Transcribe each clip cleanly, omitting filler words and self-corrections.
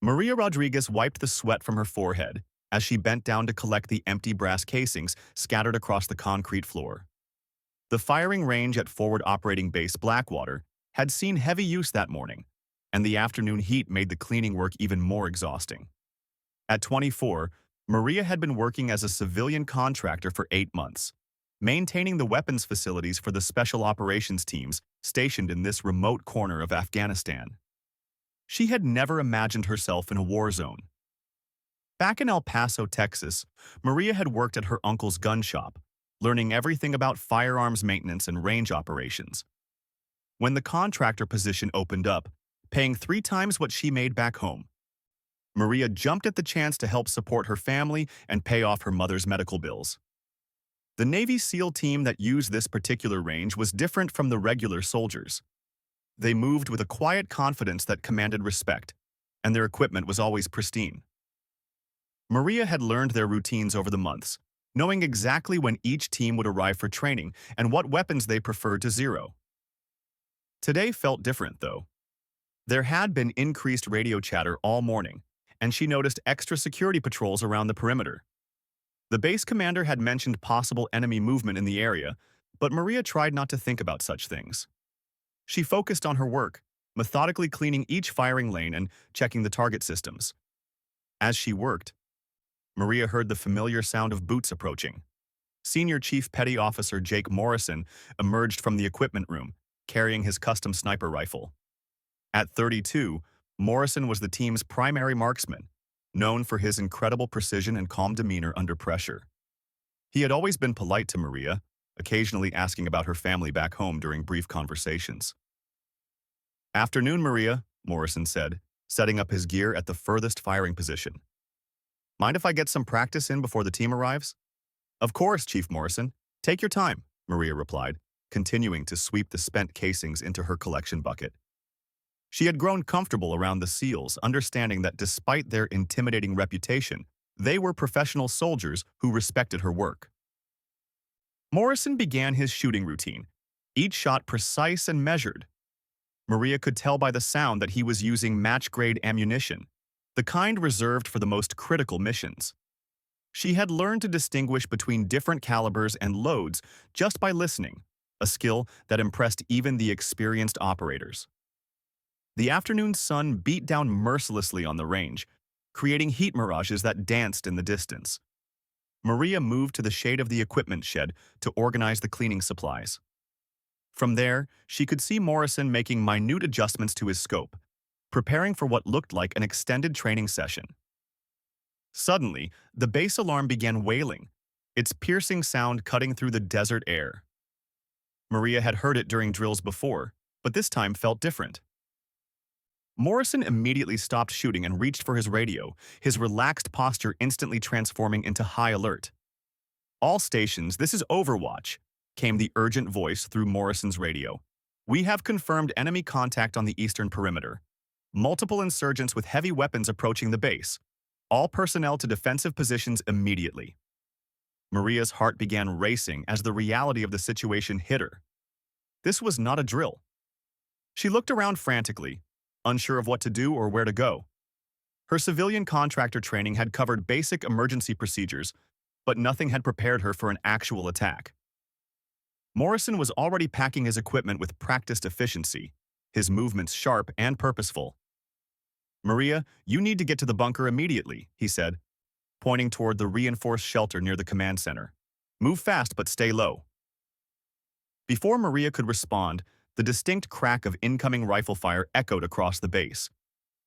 Maria Rodriguez wiped the sweat from her forehead as she bent down to collect the empty brass casings scattered across the concrete floor. The firing range at Forward Operating Base Blackwater had seen heavy use that morning, and the afternoon heat made the cleaning work even more exhausting. At 24, Maria had been working as a civilian contractor for 8 months, maintaining the weapons facilities for the special operations teams stationed in this remote corner of Afghanistan. She had never imagined herself in a war zone. Back in El Paso, Texas, Maria had worked at her uncle's gun shop, learning everything about firearms maintenance and range operations. When the contractor position opened up, paying 3 times what she made back home, Maria jumped at the chance to help support her family and pay off her mother's medical bills. The Navy SEAL team that used this particular range was different from the regular soldiers. They moved with a quiet confidence that commanded respect, and their equipment was always pristine. Maria had learned their routines over the months, knowing exactly when each team would arrive for training and what weapons they preferred to zero. Today felt different, though. There had been increased radio chatter all morning, and she noticed extra security patrols around the perimeter. The base commander had mentioned possible enemy movement in the area, but Maria tried not to think about such things. She focused on her work, methodically cleaning each firing lane and checking the target systems. As she worked, Maria heard the familiar sound of boots approaching. Senior Chief Petty Officer Jake Morrison emerged from the equipment room, carrying his custom sniper rifle. At 32, Morrison was the team's primary marksman, known for his incredible precision and calm demeanor under pressure. He had always been polite to Maria, occasionally asking about her family back home during brief conversations. "Afternoon, Maria," Morrison said, setting up his gear at the furthest firing position. "Mind if I get some practice in before the team arrives?" "Of course, Chief Morrison. Take your time," Maria replied, continuing to sweep the spent casings into her collection bucket. She had grown comfortable around the SEALs, understanding that despite their intimidating reputation, they were professional soldiers who respected her work. Morrison began his shooting routine, each shot precise and measured. Maria could tell by the sound that he was using match-grade ammunition, the kind reserved for the most critical missions. She had learned to distinguish between different calibers and loads just by listening, a skill that impressed even the experienced operators. The afternoon sun beat down mercilessly on the range, creating heat mirages that danced in the distance. Maria moved to the shade of the equipment shed to organize the cleaning supplies. From there, she could see Morrison making minute adjustments to his scope, preparing for what looked like an extended training session. Suddenly, the base alarm began wailing, its piercing sound cutting through the desert air. Maria had heard it during drills before, but this time felt different. Morrison immediately stopped shooting and reached for his radio, his relaxed posture instantly transforming into high alert. "All stations, this is Overwatch," came the urgent voice through Morrison's radio. "We have confirmed enemy contact on the eastern perimeter. Multiple insurgents with heavy weapons approaching the base. All personnel to defensive positions immediately." Maria's heart began racing as the reality of the situation hit her. This was not a drill. She looked around frantically, unsure of what to do or where to go. Her civilian contractor training had covered basic emergency procedures, but nothing had prepared her for an actual attack. Morrison was already packing his equipment with practiced efficiency, his movements sharp and purposeful. "Maria, you need to get to the bunker immediately," he said, pointing toward the reinforced shelter near the command center. "Move fast but stay low." Before Maria could respond, the distinct crack of incoming rifle fire echoed across the base.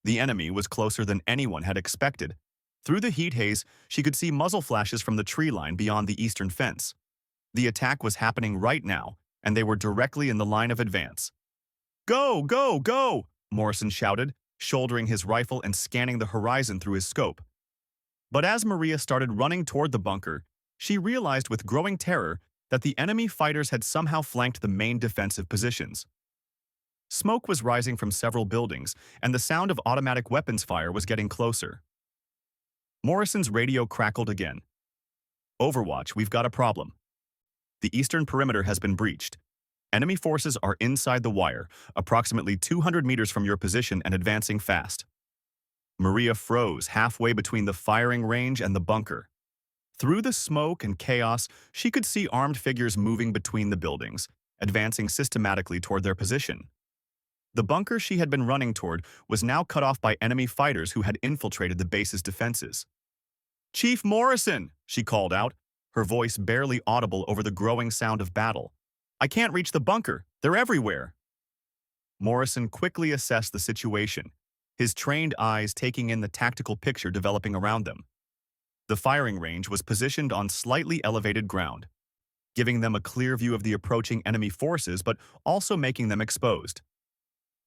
The enemy was closer than anyone had expected. Through the heat haze, she could see muzzle flashes from the tree line beyond the eastern fence. The attack was happening right now, and they were directly in the line of advance. "Go, go, go!" Morrison shouted, shouldering his rifle and scanning the horizon through his scope. But as Maria started running toward the bunker, she realized with growing terror that the enemy fighters had somehow flanked the main defensive positions. Smoke was rising from several buildings, and the sound of automatic weapons fire was getting closer. Morrison's radio crackled again. "Overwatch, we've got a problem. The eastern perimeter has been breached. Enemy forces are inside the wire, approximately 200 meters from your position and advancing fast." Maria froze halfway between the firing range and the bunker. Through the smoke and chaos, she could see armed figures moving between the buildings, advancing systematically toward their position. The bunker she had been running toward was now cut off by enemy fighters who had infiltrated the base's defenses. "Chief Morrison!" she called out, her voice barely audible over the growing sound of battle. "I can't reach the bunker. They're everywhere." Morrison quickly assessed the situation, his trained eyes taking in the tactical picture developing around them. The firing range was positioned on slightly elevated ground, giving them a clear view of the approaching enemy forces but also making them exposed.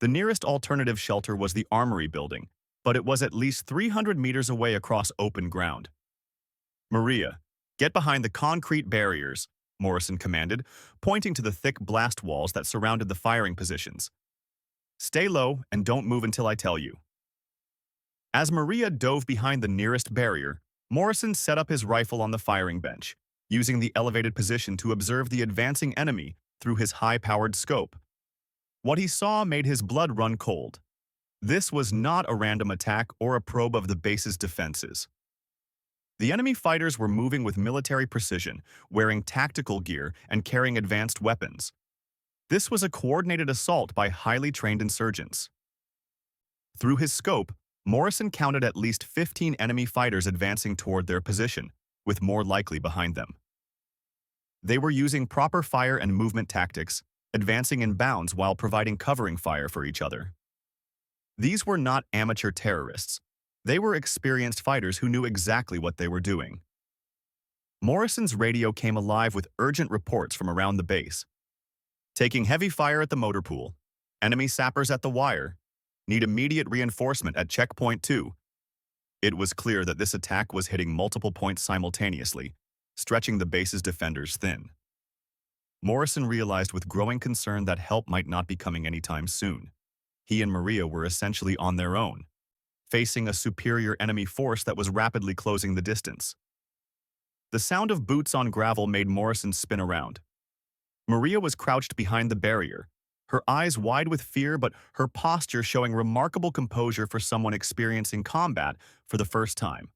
The nearest alternative shelter was the armory building, but it was at least 300 meters away across open ground. "Maria, get behind the concrete barriers," Morrison commanded, pointing to the thick blast walls that surrounded the firing positions. "Stay low and don't move until I tell you." As Maria dove behind the nearest barrier, Morrison set up his rifle on the firing bench, using the elevated position to observe the advancing enemy through his high-powered scope. What he saw made his blood run cold. This was not a random attack or a probe of the base's defenses. The enemy fighters were moving with military precision, wearing tactical gear and carrying advanced weapons. This was a coordinated assault by highly trained insurgents. Through his scope, Morrison counted at least 15 enemy fighters advancing toward their position, with more likely behind them. They were using proper fire and movement tactics, advancing in bounds while providing covering fire for each other. These were not amateur terrorists. They were experienced fighters who knew exactly what they were doing. Morrison's radio came alive with urgent reports from around the base. "Taking heavy fire at the motor pool. Enemy sappers at the wire. Need immediate reinforcement at checkpoint 2. It was clear that this attack was hitting multiple points simultaneously, stretching the base's defenders thin. Morrison realized with growing concern that help might not be coming anytime soon. He and Maria were essentially on their own, facing a superior enemy force that was rapidly closing the distance. The sound of boots on gravel made Morrison spin around. Maria was crouched behind the barrier, her eyes wide with fear but her posture showing remarkable composure for someone experiencing combat for the first time.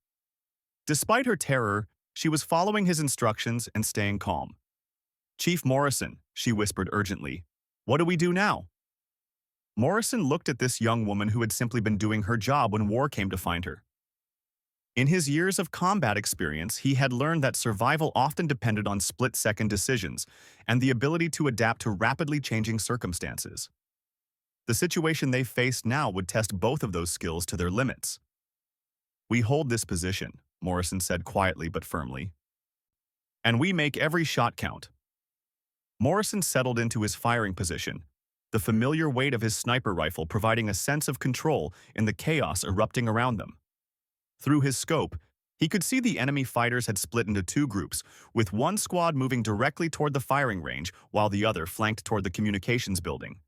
Despite her terror, she was following his instructions and staying calm. "Chief Morrison," she whispered urgently, "what do we do now?" Morrison looked at this young woman who had simply been doing her job when war came to find her. In his years of combat experience, he had learned that survival often depended on split-second decisions and the ability to adapt to rapidly changing circumstances. The situation they faced now would test both of those skills to their limits. "We hold this position," Morrison said quietly but firmly. "And we make every shot count." Morrison settled into his firing position, the familiar weight of his sniper rifle providing a sense of control in the chaos erupting around them. Through his scope, he could see the enemy fighters had split into two groups, with one squad moving directly toward the firing range while the other flanked toward the communications building.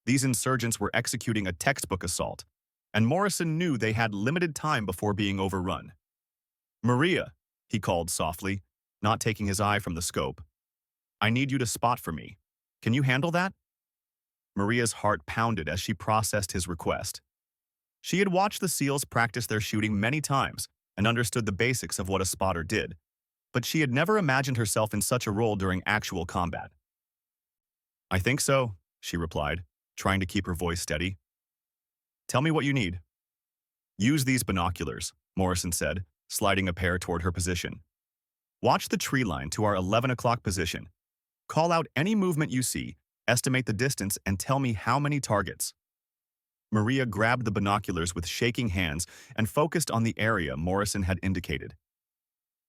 These insurgents were executing a textbook assault, and Morrison knew they had limited time before being overrun. "Maria," he called softly, not taking his eye from the scope. "I need you to spot for me. Can you handle that?" Maria's heart pounded as she processed his request. She had watched the SEALs practice their shooting many times and understood the basics of what a spotter did, but she had never imagined herself in such a role during actual combat. "I think so," she replied, trying to keep her voice steady. "Tell me what you need." "Use these binoculars," Morrison said, sliding a pair toward her position. "Watch the tree line to our 11 o'clock position. Call out any movement you see, estimate the distance, and tell me how many targets." Maria grabbed the binoculars with shaking hands and focused on the area Morrison had indicated.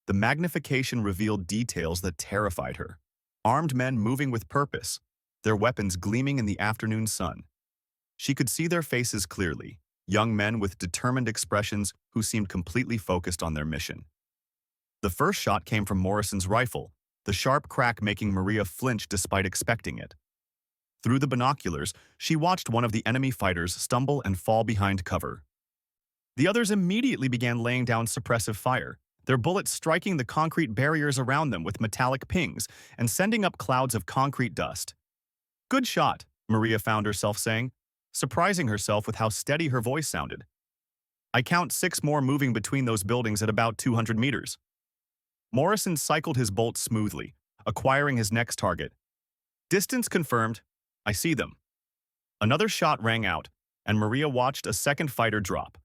The magnification revealed details that terrified her. Armed men moving with purpose, their weapons gleaming in the afternoon sun. She could see their faces clearly, young men with determined expressions who seemed completely focused on their mission. The first shot came from Morrison's rifle, the sharp crack making Maria flinch despite expecting it. Through the binoculars, she watched one of the enemy fighters stumble and fall behind cover. The others immediately began laying down suppressive fire, their bullets striking the concrete barriers around them with metallic pings and sending up clouds of concrete dust. "Good shot," Maria found herself saying, surprising herself with how steady her voice sounded. I count 6 more moving between those buildings at about 200 meters. Morrison cycled his bolt smoothly, acquiring his next target. Distance confirmed. I see them. Another shot rang out, and Maria watched a second fighter drop.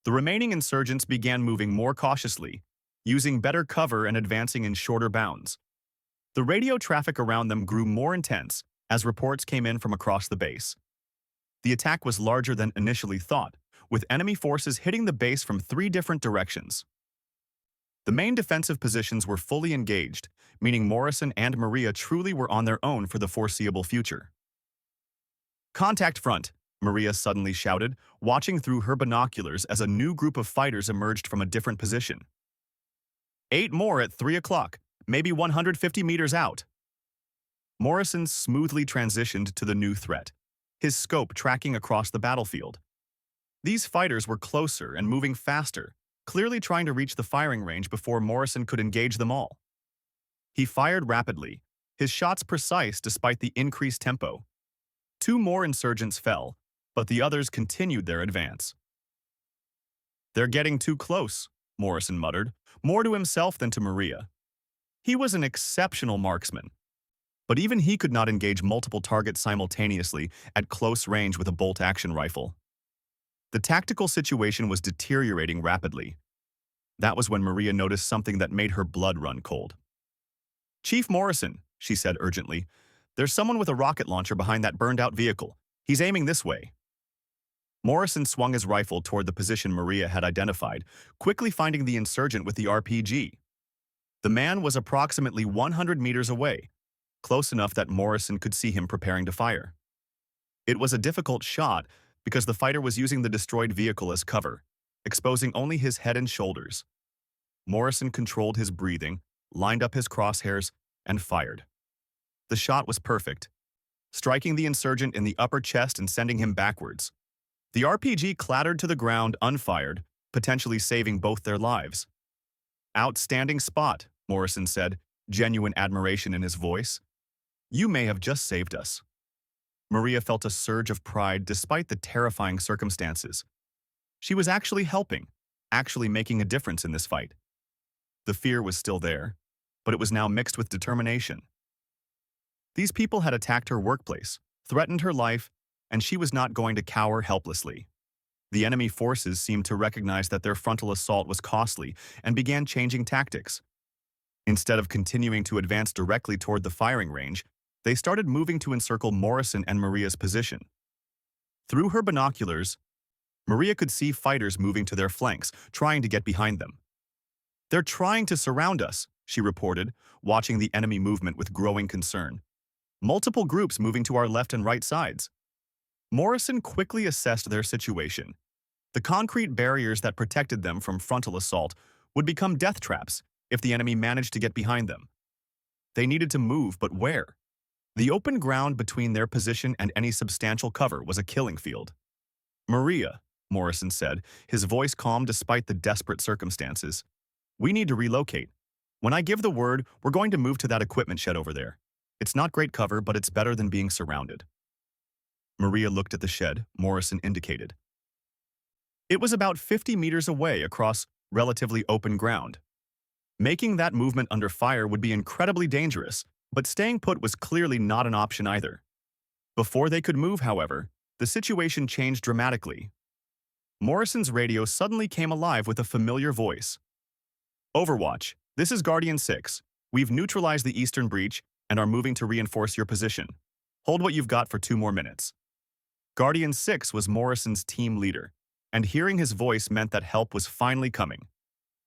The remaining insurgents began moving more cautiously, using better cover and advancing in shorter bounds. The radio traffic around them grew more intense as reports came in from across the base. The attack was larger than initially thought, with enemy forces hitting the base from 3 different directions. The main defensive positions were fully engaged, meaning Morrison and Maria truly were on their own for the foreseeable future. Contact front, Maria suddenly shouted, watching through her binoculars as a new group of fighters emerged from a different position. 8 more at 3 o'clock, maybe 150 meters out. Morrison smoothly transitioned to the new threat, his scope tracking across the battlefield. These fighters were closer and moving faster, clearly trying to reach the firing range before Morrison could engage them all. He fired rapidly, his shots precise despite the increased tempo. 2 more insurgents fell, but the others continued their advance. They're getting too close, Morrison muttered, more to himself than to Maria. He was an exceptional marksman, but even he could not engage multiple targets simultaneously at close range with a bolt-action rifle. The tactical situation was deteriorating rapidly. That was when Maria noticed something that made her blood run cold. "Chief Morrison," she said urgently, "there's someone with a rocket launcher behind that burned-out vehicle. He's aiming this way." Morrison swung his rifle toward the position Maria had identified, quickly finding the insurgent with the RPG. The man was approximately 100 meters away, close enough that Morrison could see him preparing to fire. It was a difficult shot because the fighter was using the destroyed vehicle as cover, exposing only his head and shoulders. Morrison controlled his breathing, lined up his crosshairs, and fired. The shot was perfect, striking the insurgent in the upper chest and sending him backwards. The RPG clattered to the ground unfired, potentially saving both their lives. "Outstanding spot," Morrison said, genuine admiration in his voice. "You may have just saved us." Maria felt a surge of pride despite the terrifying circumstances. She was actually helping, actually making a difference in this fight. The fear was still there, but it was now mixed with determination. These people had attacked her workplace, threatened her life, and she was not going to cower helplessly. The enemy forces seemed to recognize that their frontal assault was costly and began changing tactics. Instead of continuing to advance directly toward the firing range, they started moving to encircle Morrison and Maria's position. Through her binoculars, Maria could see fighters moving to their flanks, trying to get behind them. "They're trying to surround us," she reported, watching the enemy movement with growing concern. "Multiple groups moving to our left and right sides." Morrison quickly assessed their situation. The concrete barriers that protected them from frontal assault would become death traps if the enemy managed to get behind them. They needed to move, but where? The open ground between their position and any substantial cover was a killing field. "Maria," Morrison said, his voice calm despite the desperate circumstances, "we need to relocate. When I give the word, we're going to move to that equipment shed over there. It's not great cover, but it's better than being surrounded." Maria looked at the shed Morrison indicated. It was about 50 meters away across relatively open ground. Making that movement under fire would be incredibly dangerous, but staying put was clearly not an option either. Before they could move, however, the situation changed dramatically. Morrison's radio suddenly came alive with a familiar voice. "Overwatch, this is Guardian 6. We've neutralized the eastern breach and are moving to reinforce your position. Hold what you've got for 2 more minutes." Guardian 6 was Morrison's team leader, and hearing his voice meant that help was finally coming.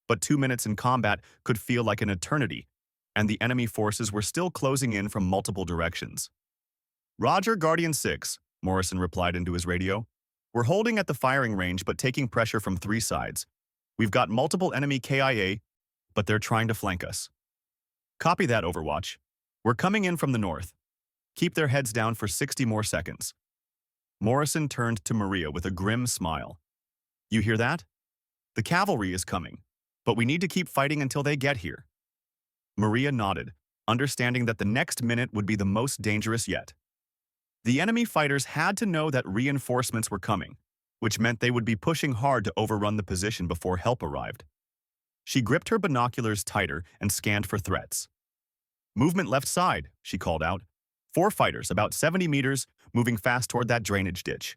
But 2 minutes in combat could feel like an eternity, and the enemy forces were still closing in from multiple directions. "Roger, Guardian 6, Morrison replied into his radio. "We're holding at the firing range but taking pressure from 3 sides. We've got multiple enemy KIA, but they're trying to flank us." "Copy that, Overwatch. We're coming in from the north. Keep their heads down for 60 more seconds." Morrison turned to Maria with a grim smile. "You hear that? The cavalry is coming, but we need to keep fighting until they get here." Maria nodded, understanding that the next minute would be the most dangerous yet. The enemy fighters had to know that reinforcements were coming, which meant they would be pushing hard to overrun the position before help arrived. She gripped her binoculars tighter and scanned for threats. "Movement left side," she called out. "4 fighters, about 70 meters, moving fast toward that drainage ditch."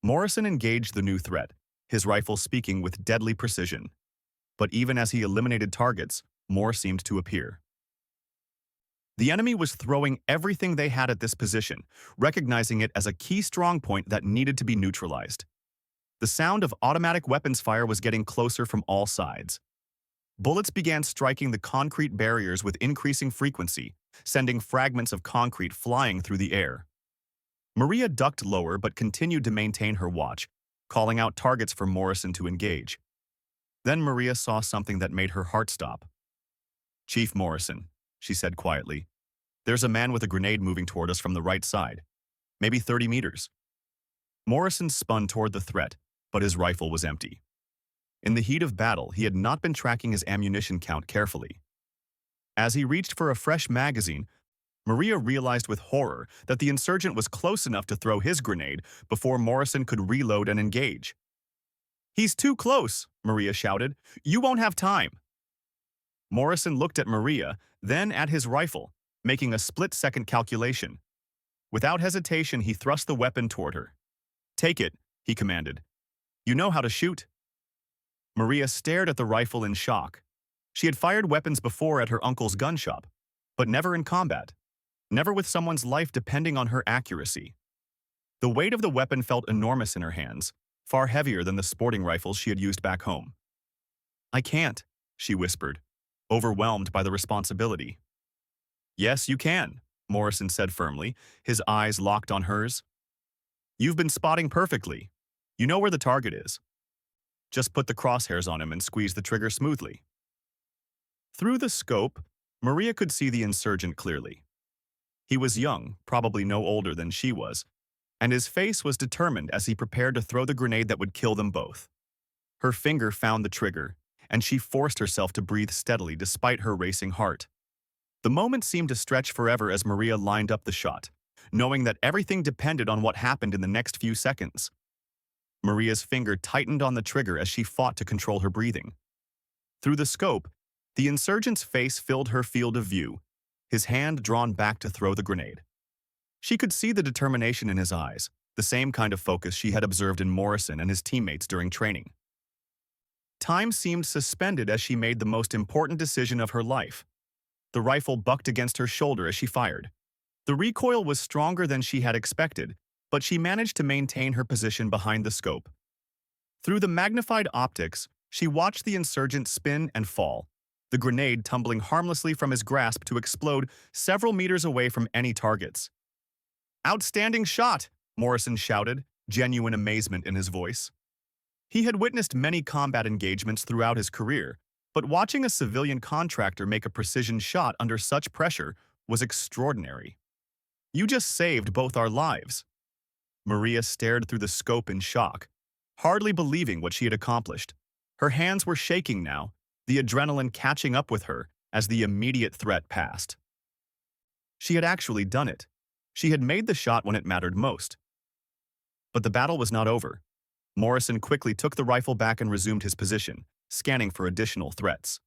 Morrison engaged the new threat, his rifle speaking with deadly precision. But even as he eliminated targets, more seemed to appear. The enemy was throwing everything they had at this position, recognizing it as a key strongpoint that needed to be neutralized. The sound of automatic weapons fire was getting closer from all sides. Bullets began striking the concrete barriers with increasing frequency, sending fragments of concrete flying through the air. Maria ducked lower but continued to maintain her watch, calling out targets for Morrison to engage. Then Maria saw something that made her heart stop. "Chief Morrison," she said quietly, "there's a man with a grenade moving toward us from the right side, maybe 30 meters." Morrison spun toward the threat, but his rifle was empty. In the heat of battle, he had not been tracking his ammunition count carefully. As he reached for a fresh magazine, Maria realized with horror that the insurgent was close enough to throw his grenade before Morrison could reload and engage. "He's too close," Maria shouted. "You won't have time." Morrison looked at Maria, then at his rifle, making a split-second calculation. Without hesitation, he thrust the weapon toward her. "Take it," he commanded. "You know how to shoot." Maria stared at the rifle in shock. She had fired weapons before at her uncle's gun shop, but never in combat. Never with someone's life depending on her accuracy. The weight of the weapon felt enormous in her hands, far heavier than the sporting rifles she had used back home. "I can't," she whispered, overwhelmed by the responsibility. "Yes, you can," Morrison said firmly, his eyes locked on hers. "You've been spotting perfectly. You know where the target is. Just put the crosshairs on him and squeeze the trigger smoothly." Through the scope, Maria could see the insurgent clearly. He was young, probably no older than she was, and his face was determined as he prepared to throw the grenade that would kill them both. Her finger found the trigger, and she forced herself to breathe steadily despite her racing heart. The moment seemed to stretch forever as Maria lined up the shot, knowing that everything depended on what happened in the next few seconds. Maria's finger tightened on the trigger as she fought to control her breathing. Through the scope, the insurgent's face filled her field of view, his hand drawn back to throw the grenade. She could see the determination in his eyes, the same kind of focus she had observed in Morrison and his teammates during training. Time seemed suspended as she made the most important decision of her life. The rifle bucked against her shoulder as she fired. The recoil was stronger than she had expected, but she managed to maintain her position behind the scope. Through the magnified optics, she watched the insurgent spin and fall, the grenade tumbling harmlessly from his grasp to explode several meters away from any targets. "Outstanding shot!" Morrison shouted, genuine amazement in his voice. He had witnessed many combat engagements throughout his career, but watching a civilian contractor make a precision shot under such pressure was extraordinary. "You just saved both our lives." Maria stared through the scope in shock, hardly believing what she had accomplished. Her hands were shaking now, the adrenaline catching up with her as the immediate threat passed. She had actually done it. She had made the shot when it mattered most. But the battle was not over. Morrison quickly took the rifle back and resumed his position, scanning for additional threats.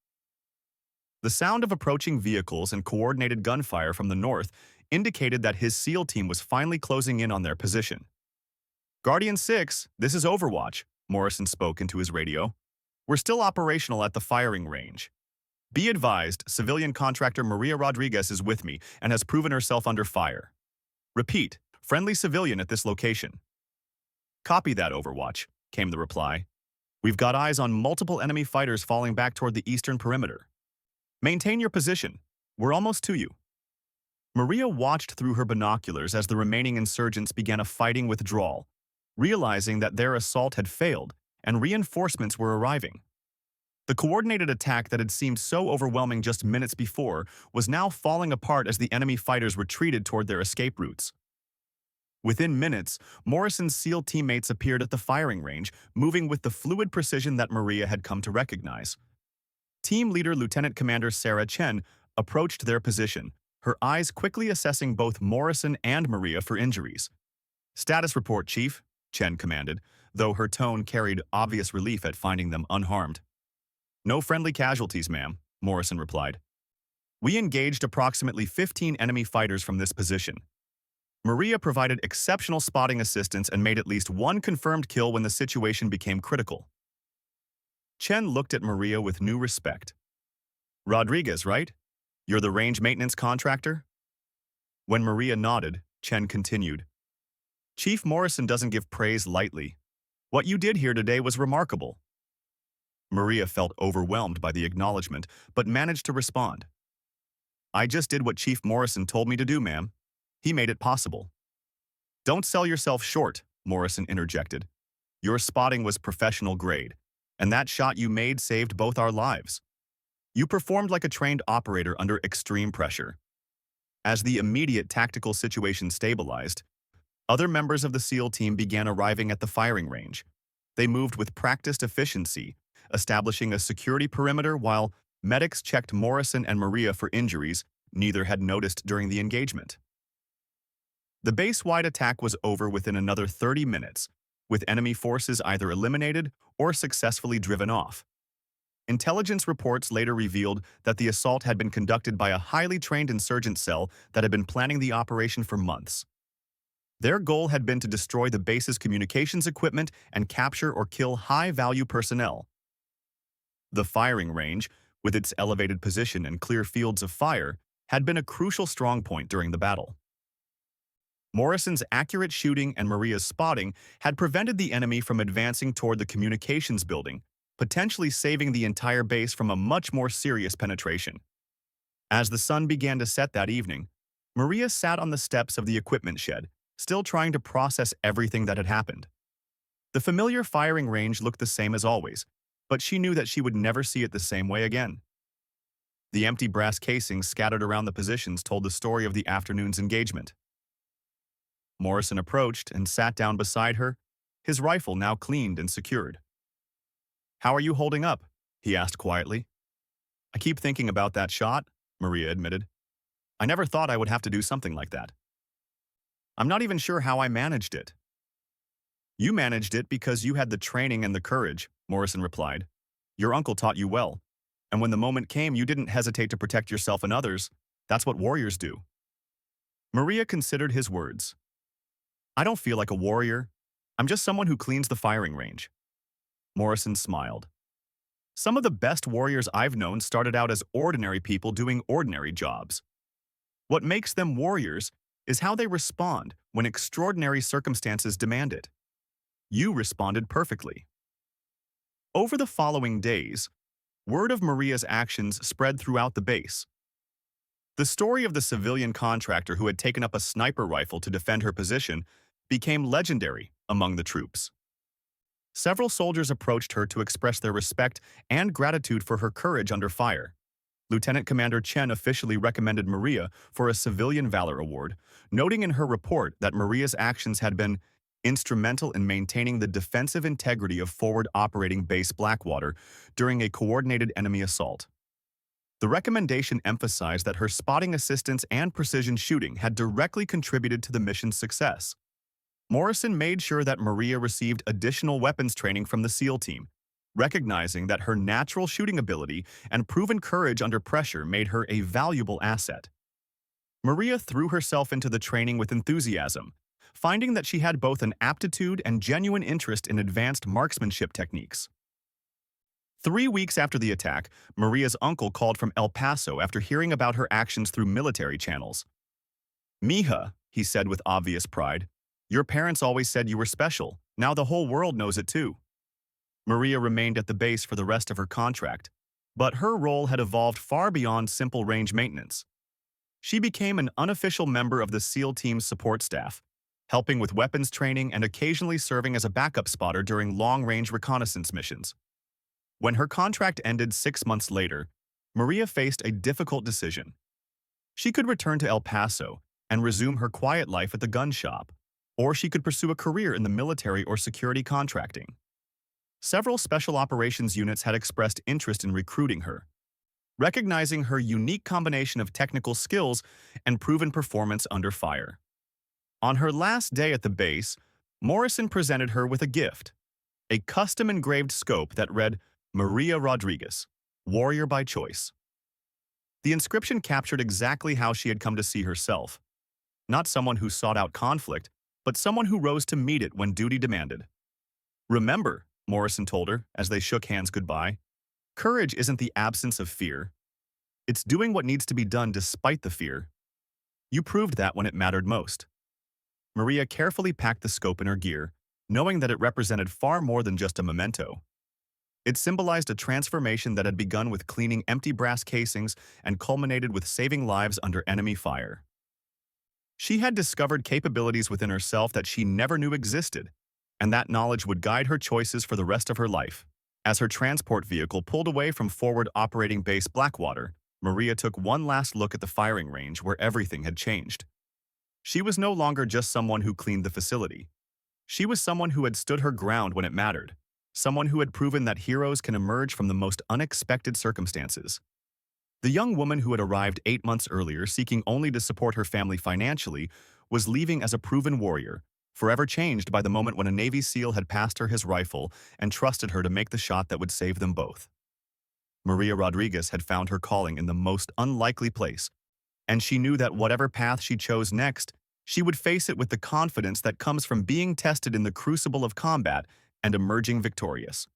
The sound of approaching vehicles and coordinated gunfire from the north indicated that his SEAL team was finally closing in on their position. "Guardian 6, this is Overwatch," Morrison spoke into his radio. "We're still operational at the firing range. Be advised, civilian contractor Maria Rodriguez is with me and has proven herself under fire. Repeat, friendly civilian at this location." "Copy that, Overwatch," came the reply. "We've got eyes on multiple enemy fighters falling back toward the eastern perimeter. Maintain your position. We're almost to you." Maria watched through her binoculars as the remaining insurgents began a fighting withdrawal, realizing that their assault had failed and reinforcements were arriving. The coordinated attack that had seemed so overwhelming just minutes before was now falling apart as the enemy fighters retreated toward their escape routes. Within minutes, Morrison's SEAL teammates appeared at the firing range, moving with the fluid precision that Maria had come to recognize. Team leader Lieutenant Commander Sarah Chen approached their position, her eyes quickly assessing both Morrison and Maria for injuries. "Status report, Chief," Chen commanded. though her tone carried obvious relief at finding them unharmed. "No friendly casualties, ma'am," Morrison replied. "We engaged approximately 15 enemy fighters from this position. Maria provided exceptional spotting assistance and made at least one confirmed kill when the situation became critical." Chen looked at Maria with new respect. "Rodriguez, right? You're the range maintenance contractor?" When Maria nodded, Chen continued, "Chief Morrison doesn't give praise lightly. What you did here today was remarkable." Maria felt overwhelmed by the acknowledgement, but managed to respond. "I just did what Chief Morrison told me to do, ma'am. He made it possible." "Don't sell yourself short," Morrison interjected. "Your spotting was professional grade, and that shot you made saved both our lives. You performed like a trained operator under extreme pressure." As the immediate tactical situation stabilized, other members of the SEAL team began arriving at the firing range. They moved with practiced efficiency, establishing a security perimeter while medics checked Morrison and Maria for injuries neither had noticed during the engagement. The base-wide attack was over within another 30 minutes, with enemy forces either eliminated or successfully driven off. Intelligence reports later revealed that the assault had been conducted by a highly trained insurgent cell that had been planning the operation for months. Their goal had been to destroy the base's communications equipment and capture or kill high-value personnel. The firing range, with its elevated position and clear fields of fire, had been a crucial strong point during the battle. Morrison's accurate shooting and Maria's spotting had prevented the enemy from advancing toward the communications building, potentially saving the entire base from a much more serious penetration. As the sun began to set that evening, Maria sat on the steps of the equipment shed, still trying to process everything that had happened. The familiar firing range looked the same as always, but she knew that she would never see it the same way again. The empty brass casings scattered around the positions told the story of the afternoon's engagement. Morrison approached and sat down beside her, his rifle now cleaned and secured. "How are you holding up?" he asked quietly. "I keep thinking about that shot," Maria admitted. "I never thought I would have to do something like that. I'm not even sure how I managed it." "You managed it because you had the training and the courage," Morrison replied. "Your uncle taught you well, and when the moment came, you didn't hesitate to protect yourself and others. That's what warriors do." Maria considered his words. "I don't feel like a warrior. I'm just someone who cleans the firing range." Morrison smiled. "Some of the best warriors I've known started out as ordinary people doing ordinary jobs. What makes them warriors is how they respond when extraordinary circumstances demand it. You responded perfectly." Over the following days, word of Maria's actions spread throughout the base. The story of the civilian contractor who had taken up a sniper rifle to defend her position became legendary among the troops. Several soldiers approached her to express their respect and gratitude for her courage under fire. Lieutenant Commander Chen officially recommended Maria for a Civilian Valor Award, noting in her report that Maria's actions had been instrumental in maintaining the defensive integrity of forward operating base Blackwater during a coordinated enemy assault. The recommendation emphasized that her spotting assistance and precision shooting had directly contributed to the mission's success. Morrison made sure that Maria received additional weapons training from the SEAL team, recognizing that her natural shooting ability and proven courage under pressure made her a valuable asset. Maria threw herself into the training with enthusiasm, finding that she had both an aptitude and genuine interest in advanced marksmanship techniques. 3 weeks after the attack, Maria's uncle called from El Paso after hearing about her actions through military channels. "Mija," he said with obvious pride, "your parents always said you were special. Now the whole world knows it too." Maria remained at the base for the rest of her contract, but her role had evolved far beyond simple range maintenance. She became an unofficial member of the SEAL team's support staff, helping with weapons training and occasionally serving as a backup spotter during long-range reconnaissance missions. When her contract ended 6 months later, Maria faced a difficult decision. She could return to El Paso and resume her quiet life at the gun shop, or she could pursue a career in the military or security contracting. Several special operations units had expressed interest in recruiting her, recognizing her unique combination of technical skills and proven performance under fire. On her last day at the base, Morrison presented her with a gift, a custom-engraved scope that read, Maria Rodriguez, Warrior by Choice. The inscription captured exactly how she had come to see herself. Not someone who sought out conflict, but someone who rose to meet it when duty demanded. Remember, Morrison told her as they shook hands goodbye, courage isn't the absence of fear. It's doing what needs to be done despite the fear. You proved that when it mattered most. Maria carefully packed the scope in her gear, knowing that it represented far more than just a memento. It symbolized a transformation that had begun with cleaning empty brass casings and culminated with saving lives under enemy fire. She had discovered capabilities within herself that she never knew existed, and that knowledge would guide her choices for the rest of her life. As her transport vehicle pulled away from forward operating base Blackwater, Maria took one last look at the firing range where everything had changed. She was no longer just someone who cleaned the facility. She was someone who had stood her ground when it mattered, someone who had proven that heroes can emerge from the most unexpected circumstances. The young woman who had arrived 8 months earlier seeking only to support her family financially was leaving as a proven warrior, forever changed by the moment when a Navy SEAL had passed her his rifle and trusted her to make the shot that would save them both. Maria Rodriguez had found her calling in the most unlikely place, and she knew that whatever path she chose next, she would face it with the confidence that comes from being tested in the crucible of combat and emerging victorious.